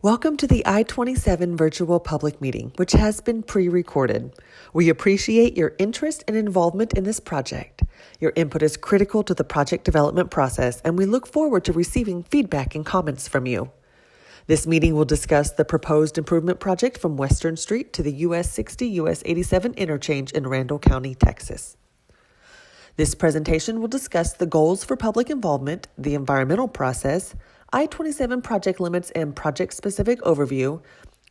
Welcome to the I-27 virtual public meeting, which has been pre-recorded. We appreciate your interest and involvement in this project. Your input is critical to the project development process, and we look forward to receiving feedback and comments from you. This meeting will discuss the proposed improvement project from Western Street to the US 60, US 87 interchange in Randall County, Texas. This presentation will discuss the goals for public involvement, the environmental process, I-27 project limits and project-specific overview,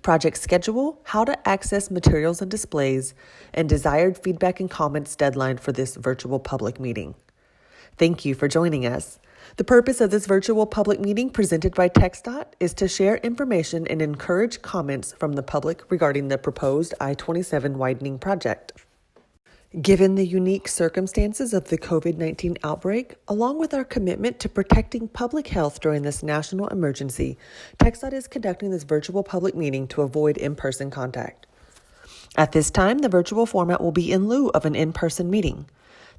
project schedule, how to access materials and displays, and desired feedback and comments deadline for this virtual public meeting. Thank you for joining us. The purpose of this virtual public meeting presented by TxDOT is to share information and encourage comments from the public regarding the proposed I-27 widening project. Given the unique circumstances of the COVID-19 outbreak, along with our commitment to protecting public health during this national emergency, TxDOT is conducting this virtual public meeting to avoid in-person contact. At this time, the virtual format will be in lieu of an in-person meeting.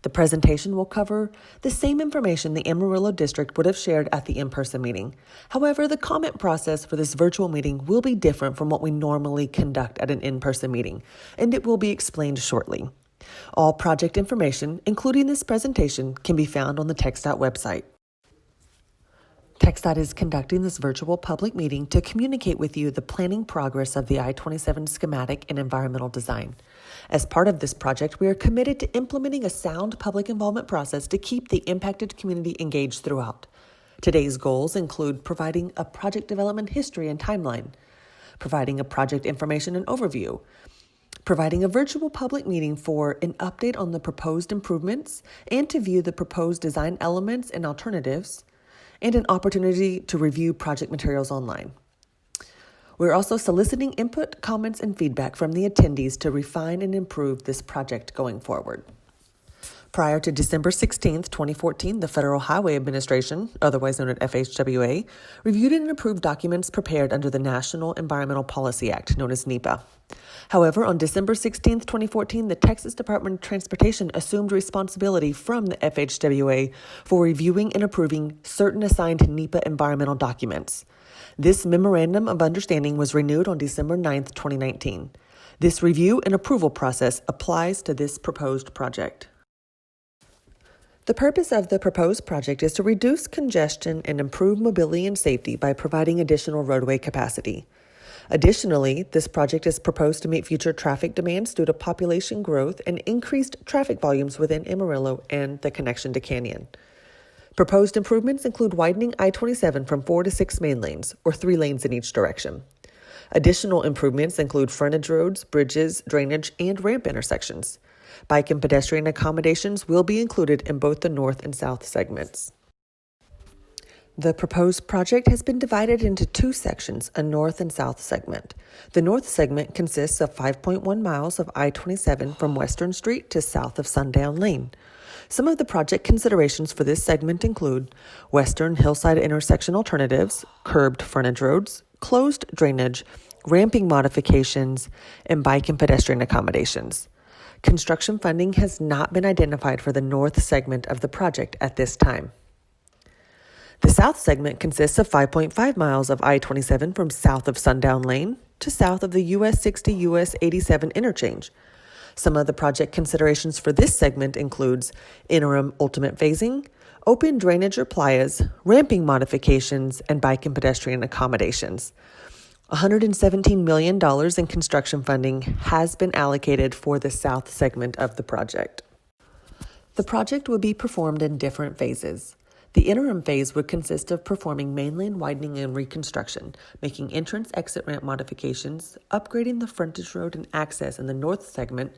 The presentation will cover the same information the Amarillo district would have shared at the in-person meeting. However, the comment process for this virtual meeting will be different from what we normally conduct at an in-person meeting, and it will be explained shortly. All project information, including this presentation, can be found on the TxDOT website. TxDOT is conducting this virtual public meeting to communicate with you the planning progress of the I-27 schematic and environmental design. As part of this project, we are committed to implementing a sound public involvement process to keep the impacted community engaged throughout. Today's goals include providing a project development history and timeline, providing a project information and overview, providing a virtual public meeting for an update on the proposed improvements and to view the proposed design elements and alternatives, and an opportunity to review project materials online. We're also soliciting input, comments, and feedback from the attendees to refine and improve this project going forward. Prior to December 16, 2014, the Federal Highway Administration, otherwise known as FHWA, reviewed and approved documents prepared under the National Environmental Policy Act, known as NEPA. However, on December 16, 2014, the Texas Department of Transportation assumed responsibility from the FHWA for reviewing and approving certain assigned NEPA environmental documents. This Memorandum of Understanding was renewed on December 9, 2019. This review and approval process applies to this proposed project. The purpose of the proposed project is to reduce congestion and improve mobility and safety by providing additional roadway capacity. Additionally, this project is proposed to meet future traffic demands due to population growth and increased traffic volumes within Amarillo and the connection to Canyon. Proposed improvements include widening I-27 from 4 to 6 main lanes, or 3 lanes in each direction. Additional improvements include frontage roads, bridges, drainage, and ramp intersections. Bike and pedestrian accommodations will be included in both the north and south segments. The proposed project has been divided into 2 sections, a north and south segment. The north segment consists of 5.1 miles of I-27 from Western Street to south of Sundown Lane. Some of the project considerations for this segment include western hillside intersection alternatives, curbed frontage roads, closed drainage, ramping modifications, and bike and pedestrian accommodations. Construction funding has not been identified for the north segment of the project at this time. The south segment consists of 5.5 miles of I-27 from south of Sundown Lane to south of the US 60, US 87 interchange. Some of the project considerations for this segment includes interim ultimate phasing, open drainage or playas, ramping modifications, and bike and pedestrian accommodations. $117 million in construction funding has been allocated for the south segment of the project. The project will be performed in different phases. The interim phase would consist of performing main lane widening and reconstruction, making entrance-exit ramp modifications, upgrading the frontage road and access in the north segment,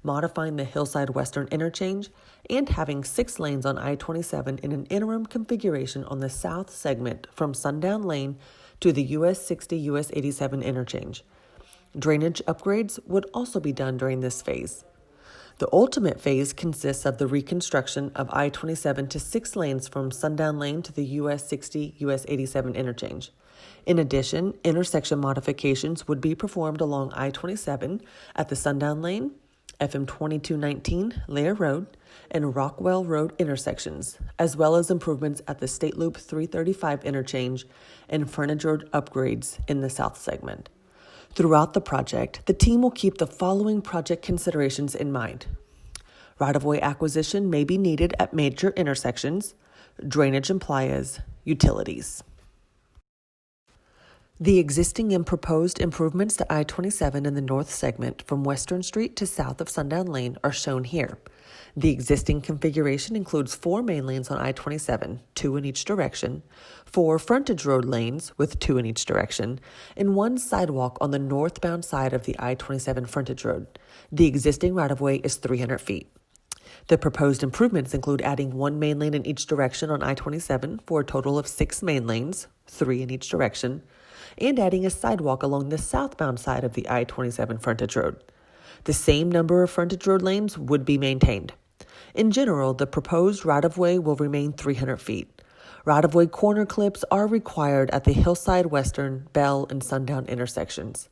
modifying the hillside western interchange, and having 6 lanes on I-27 in an interim configuration on the south segment from Sundown Lane to the US 60, US 87 interchange. Drainage upgrades would also be done during this phase. The ultimate phase consists of the reconstruction of I-27 to 6 lanes from Sundown Lane to the US 60, US 87 interchange. In addition, intersection modifications would be performed along I-27 at the Sundown Lane, FM 2219 Lair Road, and Rockwell Road intersections, as well as improvements at the State Loop 335 interchange and frontage road upgrades in the south segment. Throughout the project, the team will keep the following project considerations in mind. Right-of-way acquisition may be needed at major intersections, drainage and plazas, utilities. The existing and proposed improvements to I-27 in the north segment from Western Street to south of Sundown Lane are shown here. The existing configuration includes 4 main lanes on I-27, 2 in each direction, 4 frontage road lanes with 2 in each direction, and 1 sidewalk on the northbound side of the I-27 frontage road. The existing right-of-way is 300 feet. The proposed improvements include adding 1 main lane in each direction on I-27 for a total of 6 main lanes, 3 in each direction, and adding a sidewalk along the southbound side of the I-27 frontage road. The same number of frontage road lanes would be maintained. In general, the proposed right-of-way will remain 300 feet. Right-of-way corner clips are required at the Hillside Western, Bell, and Sundown intersections.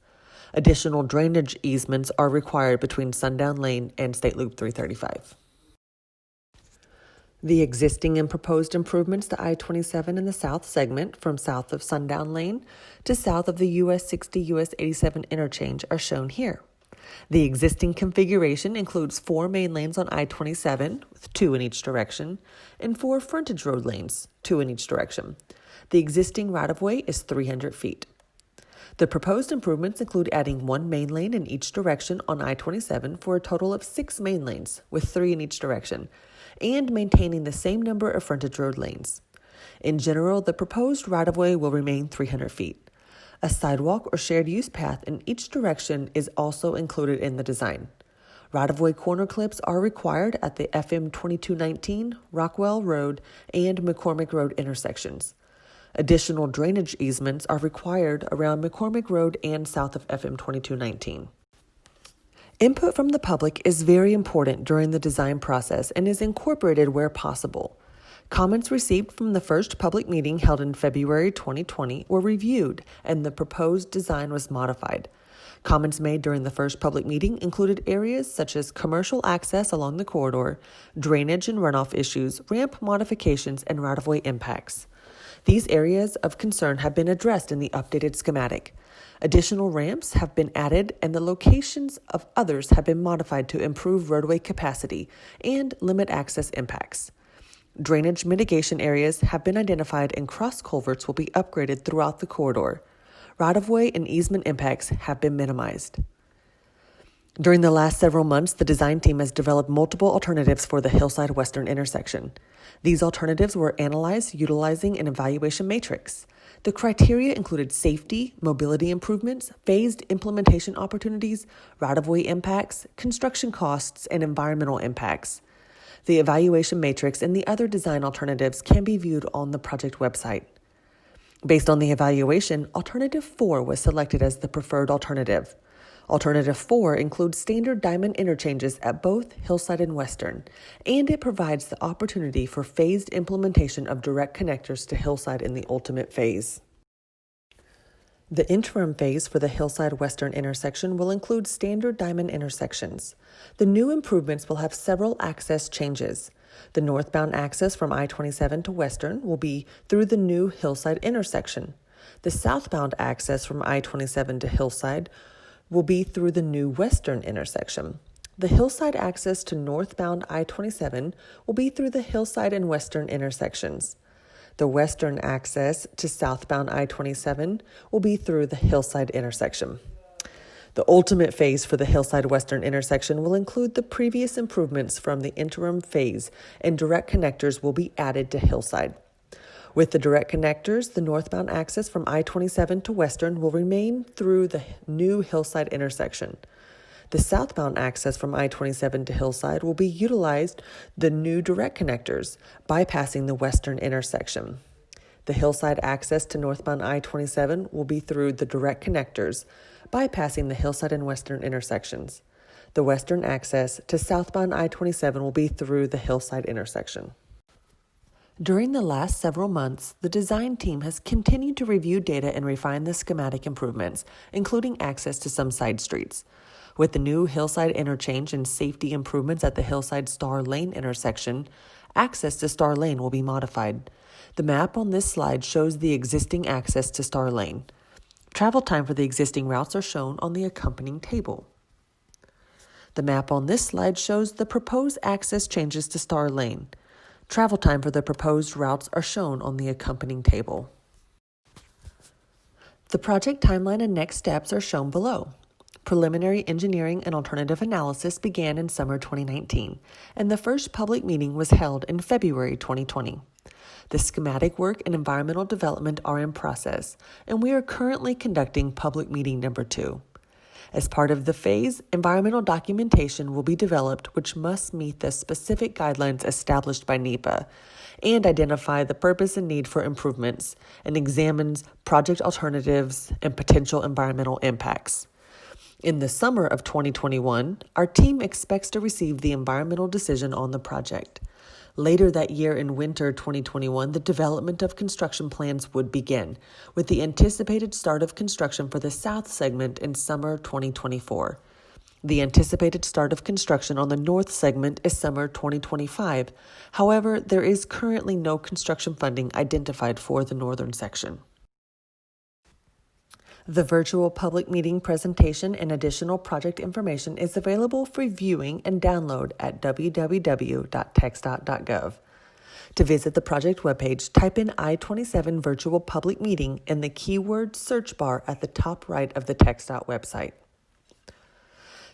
Additional drainage easements are required between Sundown Lane and State Loop 335. The existing and proposed improvements to I-27 in the south segment from south of Sundown Lane to south of the US 60 US 87 interchange are shown here. The existing configuration includes 4 main lanes on I-27 with 2 in each direction and 4 frontage road lanes, 2 in each direction. The existing right-of-way is 300 feet. The proposed improvements include adding 1 main lane in each direction on I-27 for a total of 6 main lanes with 3 in each direction, and maintaining the same number of frontage road lanes. In general, the proposed right-of-way will remain 300 feet. A sidewalk or shared use path in each direction is also included in the design. Right-of-way corner clips are required at the FM 2219, Rockwell Road, and McCormick Road intersections. Additional drainage easements are required around McCormick Road and south of FM 2219. Input from the public is very important during the design process and is incorporated where possible. Comments received from the first public meeting held in February 2020 were reviewed, and the proposed design was modified. Comments made during the first public meeting included areas such as commercial access along the corridor, drainage and runoff issues, ramp modifications, and right-of-way impacts. These areas of concern have been addressed in the updated schematic. Additional ramps have been added, and the locations of others have been modified to improve roadway capacity and limit access impacts. Drainage mitigation areas have been identified, and cross culverts will be upgraded throughout the corridor. Right-of-way and easement impacts have been minimized. During the last several months, the design team has developed multiple alternatives for the Hillside Western intersection. These alternatives were analyzed utilizing an evaluation matrix. The criteria included safety, mobility improvements, phased implementation opportunities, right-of-way impacts, construction costs, and environmental impacts. The evaluation matrix and the other design alternatives can be viewed on the project website. Based on the evaluation, Alternative 4 was selected as the preferred alternative. Alternative 4 includes standard diamond interchanges at both Hillside and Western, and it provides the opportunity for phased implementation of direct connectors to Hillside in the ultimate phase. The interim phase for the Hillside Western intersection will include standard diamond intersections. The new improvements will have several access changes. The northbound access from I-27 to Western will be through the new Hillside intersection. The southbound access from I-27 to Hillside will be through the new Western intersection. The Hillside access to northbound I-27 will be through the Hillside and Western intersections. The Western access to southbound I-27 will be through the Hillside intersection. The ultimate phase for the Hillside Western intersection will include the previous improvements from the interim phase, and direct connectors will be added to Hillside. With the direct connectors, the northbound access from I-27 to Western will remain through the new Hillside intersection. The southbound access from I-27 to Hillside will be utilized the new direct connectors, bypassing the Western intersection. The Hillside access to northbound I-27 will be through the direct connectors, bypassing the Hillside and Western intersections. The Western access to southbound I-27 will be through the Hillside intersection. During the last several months, the design team has continued to review data and refine the schematic improvements, including access to some side streets. With the new Hillside Interchange and safety improvements at the Hillside Star Lane intersection, access to Star Lane will be modified. The map on this slide shows the existing access to Star Lane. Travel time for the existing routes are shown on the accompanying table. The map on this slide shows the proposed access changes to Star Lane. Travel time for the proposed routes are shown on the accompanying table. The project timeline and next steps are shown below. Preliminary engineering and alternative analysis began in summer 2019, and the first public meeting was held in February 2020. The schematic work and environmental development are in process, and we are currently conducting public meeting number 2. As part of the phase, environmental documentation will be developed which must meet the specific guidelines established by NEPA and identify the purpose and need for improvements and examines project alternatives and potential environmental impacts. In the summer of 2021, our team expects to receive the environmental decision on the project. Later that year in winter 2021, the development of construction plans would begin, with the anticipated start of construction for the south segment in summer 2024. The anticipated start of construction on the north segment is summer 2025. However, there is currently no construction funding identified for the northern section. The virtual public meeting presentation and additional project information is available for viewing and download at www.TxDOT.gov. To visit the project webpage, type in I-27 Virtual Public Meeting in the keyword search bar at the top right of the TxDOT website.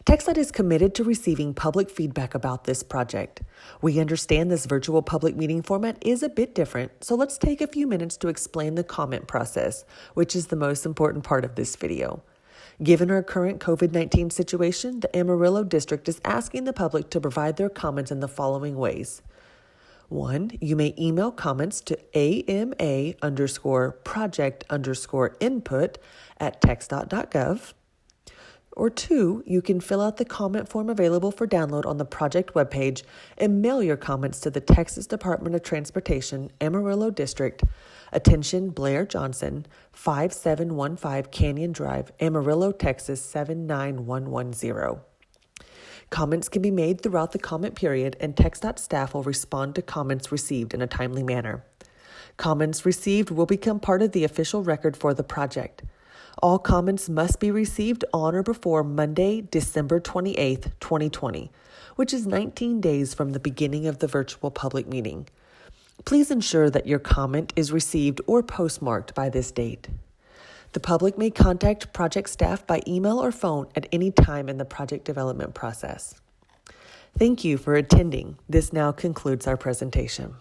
TxDOT is committed to receiving public feedback about this project. We understand this virtual public meeting format is a bit different, so let's take a few minutes to explain the comment process, which is the most important part of this video. Given our current COVID-19 situation, the Amarillo District is asking the public to provide their comments in the following ways. 1. You may email comments to ama_project_input@TxDOT.gov. Or 2, you can fill out the comment form available for download on the project webpage and mail your comments to the Texas Department of Transportation, Amarillo District, attention Blair Johnson, 5715 Canyon Drive, Amarillo, Texas 79110. Comments can be made throughout the comment period, and TxDOT staff will respond to comments received in a timely manner. Comments received will become part of the official record for the project. All comments must be received on or before Monday, December 28, 2020, which is 19 days from the beginning of the virtual public meeting. Please ensure that your comment is received or postmarked by this date. The public may contact project staff by email or phone at any time in the project development process. Thank you for attending. This now concludes our presentation.